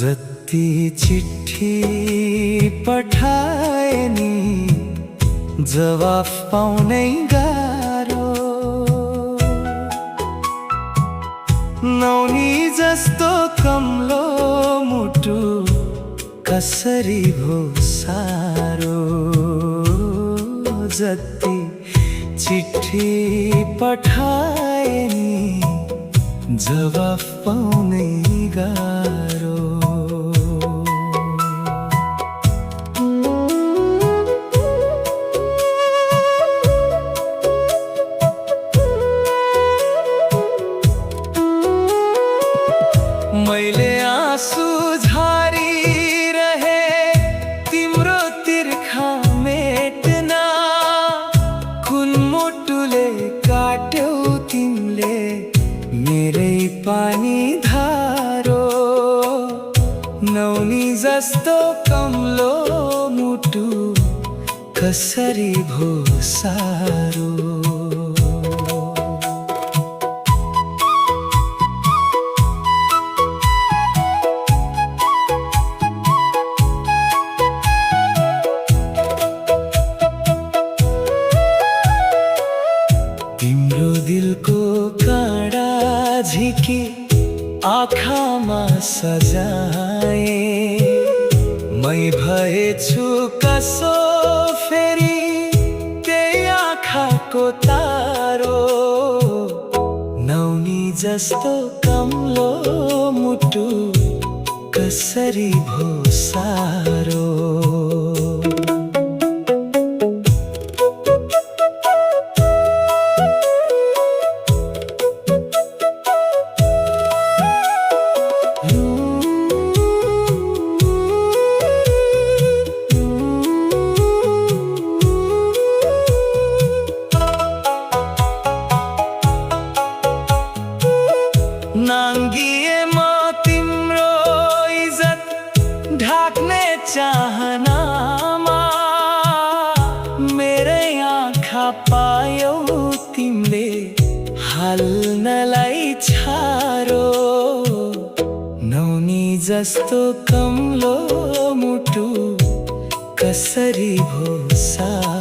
जति चिठी पठाए नि जवाफ पाउनै गाह्रो। नौनी जस्तो कमलो मुटु कसरी भो सारो। जति चिठी पठाए नि जवाफ पाउनै गाह्रो। मैले आँसु झारिरहे तिम्रो तिर्खा मेट्न। कुन मुटुले काट्यौ तिमीले मेरै पानी धारो। नौनी जस्तो कमलो मुटु कसरी भो सारो। तिम्रो दिलको काँडा झिकी आँखामा सजाए। मै भएछु कसो फेरि त्यही आँखाको तारो। नौनी जस्तो कमलो मुटु कसरी भो सारो। नाङ्गिए म तिम्रो इज्जत ढाक्ने चाहनामा। मेरै आँखा पायौ तिमीले हाल्नलाई छारो। नौनी जस्तो कमलो मुटु कसरी भो सारो।